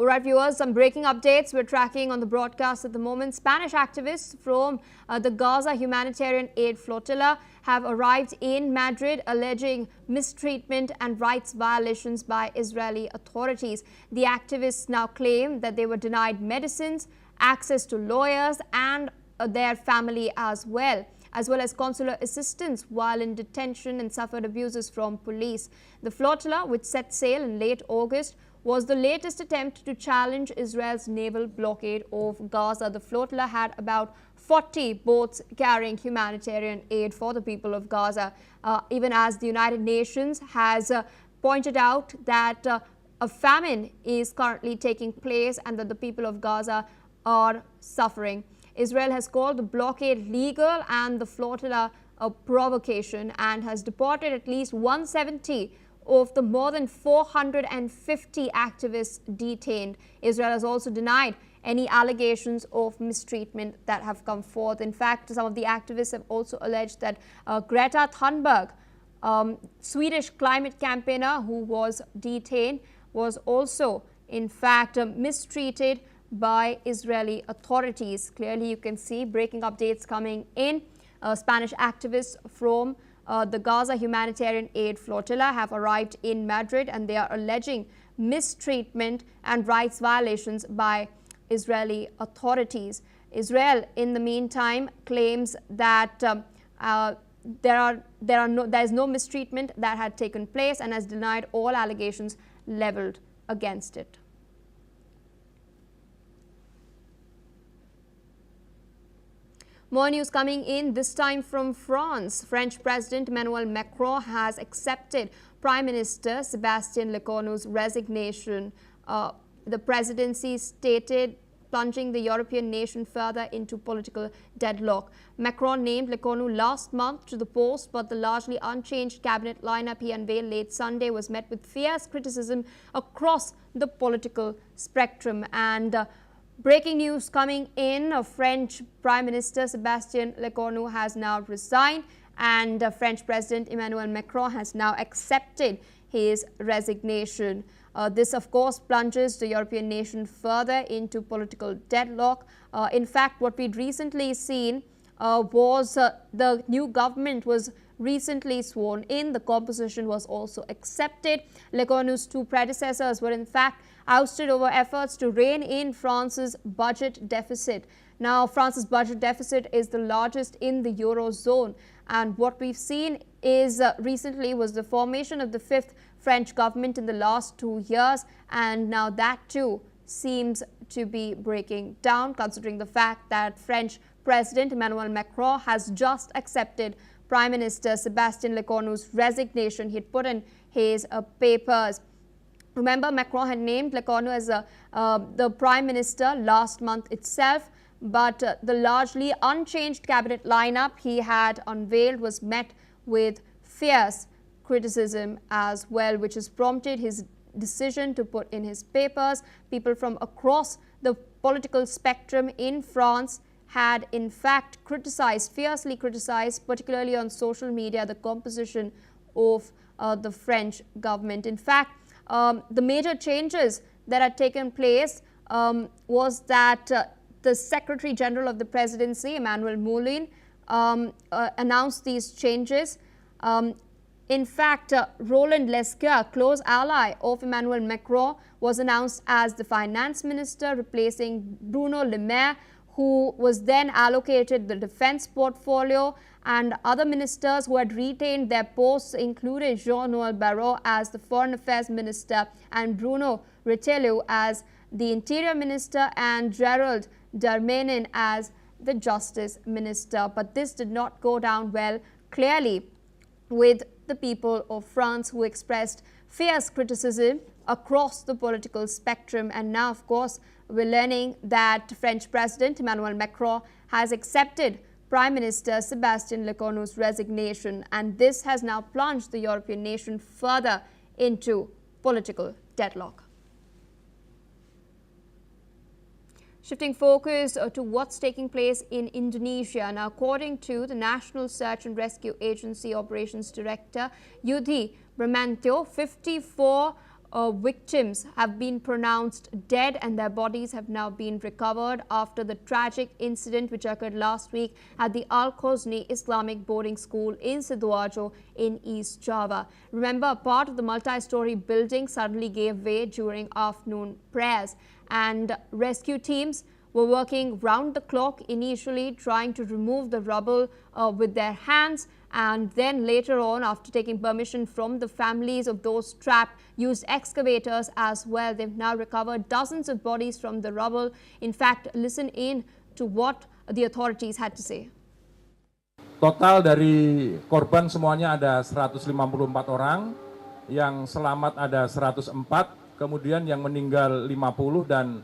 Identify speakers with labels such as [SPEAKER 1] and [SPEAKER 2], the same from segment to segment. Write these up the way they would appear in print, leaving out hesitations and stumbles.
[SPEAKER 1] All right, viewers, some breaking updates we're tracking on the broadcast at the moment. Spanish activists from the Gaza Humanitarian Aid Flotilla have arrived in Madrid alleging mistreatment and rights violations by Israeli authorities. The activists now claim that they were denied medicines, access to lawyers and their family as well as consular assistance while in detention, and suffered abuses from police. The flotilla, which set sail in late August, was the latest attempt to challenge Israel's naval blockade of Gaza. The flotilla had about 40 boats carrying humanitarian aid for the people of Gaza, even as the United Nations has pointed out that a famine is currently taking place and that the people of Gaza are suffering. Israel has called the blockade legal and the flotilla a provocation and has deported at least 170 of the more than 450 activists detained. Israel has also denied any allegations of mistreatment that have come forth. In fact, some of the activists have also alleged that Greta Thunberg, Swedish climate campaigner who was detained, was also in fact mistreated by Israeli authorities. Clearly, you can see breaking updates coming in. Spanish activists from the Gaza Humanitarian Aid Flotilla have arrived in Madrid and they are alleging mistreatment and rights violations by Israeli authorities. Israel, in the meantime, claims that there is no mistreatment that had taken place and has denied all allegations leveled against it. More news coming in, this time from France. French President Emmanuel Macron has accepted Prime Minister Sébastien Lecornu's resignation. The presidency stated, plunging the European nation further into political deadlock. Macron named Lecornu last month to the post, but the largely unchanged cabinet lineup he unveiled late Sunday was met with fierce criticism across the political spectrum. And breaking news coming in, French Prime Minister Sébastien Lecornu has now resigned and French President Emmanuel Macron has now accepted his resignation. This, of course, plunges the European nation further into political deadlock. In fact, what we'd recently seen was the new government was recently sworn in. The composition was also accepted. Lecornu's two predecessors were in fact ousted over efforts to rein in France's budget deficit. Now, France's budget deficit is the largest in the Eurozone, and what we've seen is recently was the formation of the fifth French government in the last 2 years, and now that too seems to be breaking down, considering the fact that French President Emmanuel Macron has just accepted Prime Minister Sébastien Lecornu's resignation. He had put in his papers. Remember, Macron had named Lecornu as the Prime Minister last month itself, but the largely unchanged cabinet lineup he had unveiled was met with fierce criticism as well, which has prompted his decision to put in his papers. People from across the political spectrum in France had in fact fiercely criticized, particularly on social media, the composition of the French government. In fact, the major changes that had taken place was that the Secretary General of the Presidency, Emmanuel Moulin, announced these changes. In fact, Roland Lescure, close ally of Emmanuel Macron, was announced as the finance minister, replacing Bruno Le Maire, who was then allocated the defense portfolio, and other ministers who had retained their posts included Jean-Noël Barrot as the foreign affairs minister and Bruno Retailleau as the interior minister and Gerald Darmanin as the justice minister. But this did not go down well, clearly, with the people of France, who expressed fierce criticism across the political spectrum. And now, of course, we're learning that French President Emmanuel Macron has accepted Prime Minister Sébastien Lecornu's resignation, and this has now plunged the European nation further into political deadlock. Shifting focus to what's taking place in Indonesia. Now, according to the National Search and Rescue Agency Operations Director Yudi Bramantio, 54 victims have been pronounced dead and their bodies have now been recovered after the tragic incident which occurred last week at the Al-Khozni Islamic boarding school in Sidoarjo in East Java. Remember, part of the multi-story building suddenly gave way during afternoon prayers, and rescue teams were working round the clock, initially trying to remove the rubble with their hands, and then later on, after taking permission from the families of those trapped, used excavators as well. They've now recovered dozens of bodies from the rubble. In fact, listen in to what the authorities had to say.
[SPEAKER 2] Total dari korban semuanya ada 154 orang, yang selamat ada 104, kemudian yang meninggal 50, dan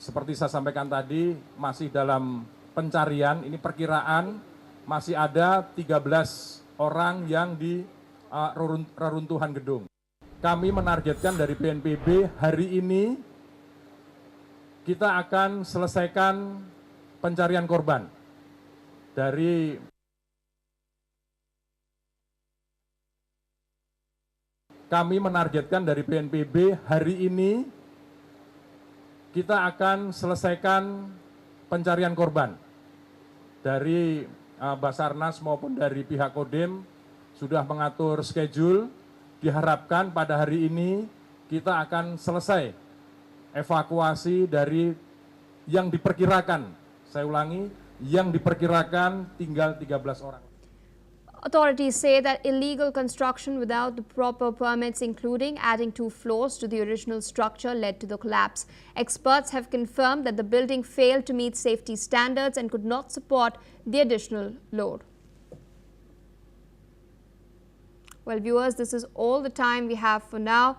[SPEAKER 2] seperti saya sampaikan tadi, masih dalam pencarian. Ini perkiraan masih ada 13 orang yang di reruntuhan gedung. Kami menargetkan dari BNPB hari ini kita akan selesaikan pencarian korban. Kami menargetkan dari BNPB hari ini kita akan selesaikan pencarian korban. Dari Basarnas maupun dari pihak Kodim sudah mengatur schedule. Diharapkan pada hari ini kita akan selesai evakuasi dari yang diperkirakan, saya ulangi, yang diperkirakan tinggal 13 orang.
[SPEAKER 1] Authorities say that illegal construction without the proper permits, including adding 2 floors to the original structure, led to the collapse. Experts have confirmed that the building failed to meet safety standards and could not support the additional load. Well, viewers, this is all the time we have for now.